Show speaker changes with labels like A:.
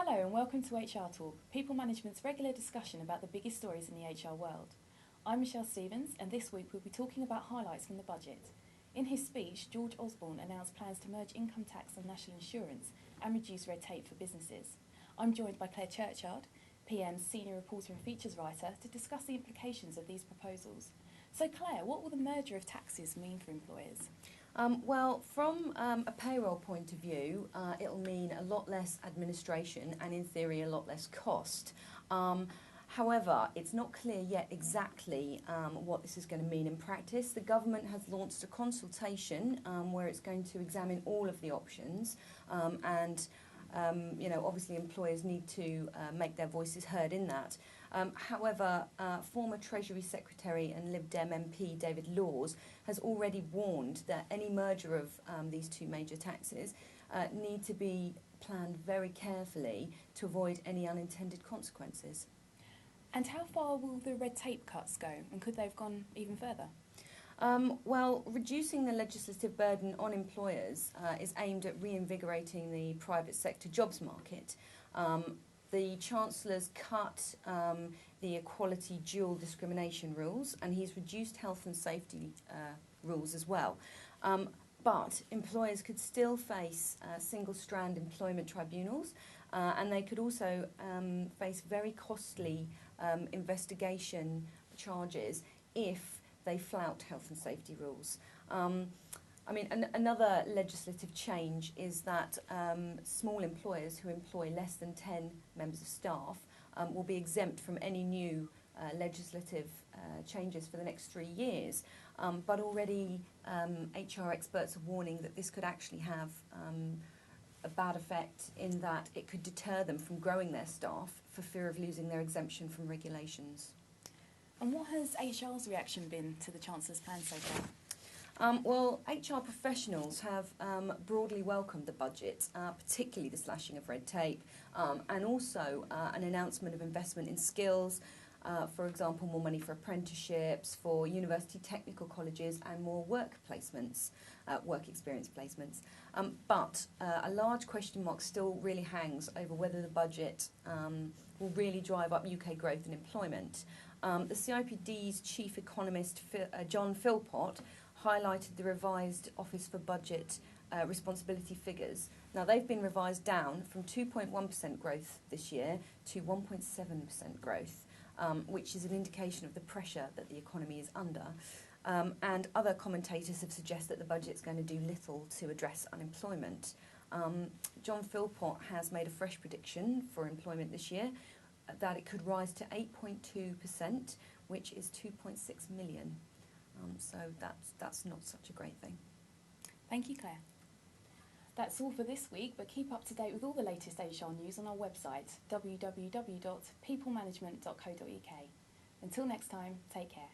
A: Hello and welcome to HR Talk, People Management's regular discussion about the biggest stories in the HR world. I'm Michelle Stevens, and this week we'll be talking about highlights from the budget. In his speech, George Osborne announced plans to merge income tax and national insurance and reduce red tape for businesses. I'm joined by Claire Churchard, PM's senior reporter and features writer, to discuss the implications of these proposals. So Claire, what will the merger of taxes mean for employers?
B: Well, from a payroll point of view, it'll mean a lot less administration and, in theory, a lot less cost. However, it's not clear yet exactly what this is going to mean in practice. The government has launched a consultation where it's going to examine all of the options obviously employers need to make their voices heard in that. However, former Treasury Secretary and Lib Dem MP David Laws has already warned that any merger of these two major taxes need to be planned very carefully to avoid any unintended consequences.
A: And how far will the red tape cuts go, and could they have gone even further?
B: Well, reducing the legislative burden on employers is aimed at reinvigorating the private sector jobs market. The Chancellor's cut the equality dual discrimination rules, and he's reduced health and safety rules as well. But employers could still face single-strand employment tribunals, and they could also face very costly investigation charges if they flout health and safety rules. Another legislative change is that small employers who employ less than 10 members of staff will be exempt from any new legislative changes for the next 3 years. But already HR experts are warning that this could actually have a bad effect in that it could deter them from growing their staff for fear of losing their exemption from regulations.
A: And what has HR's reaction been to the Chancellor's plan so far?
B: Well, HR professionals have broadly welcomed the budget, particularly the slashing of red tape, and also an announcement of investment in skills, for example, more money for apprenticeships, for university technical colleges, and more work placements, work experience placements. But a large question mark still really hangs over whether the budget will really drive up UK growth and employment. The CIPD's chief economist, John Philpott, highlighted the revised Office for Budget Responsibility figures. Now, they've been revised down from 2.1% growth this year to 1.7% growth, which is an indication of the pressure that the economy is under. And other commentators have suggested that the budget's going to do little to address unemployment. John Philpott has made a fresh prediction for employment this year, that it could rise to 8.2%, which is 2.6 million. So that's not such a great thing.
A: Thank you, Claire. That's all for this week, but keep up to date with all the latest HR news on our website, www.peoplemanagement.co.uk. Until next time, take care.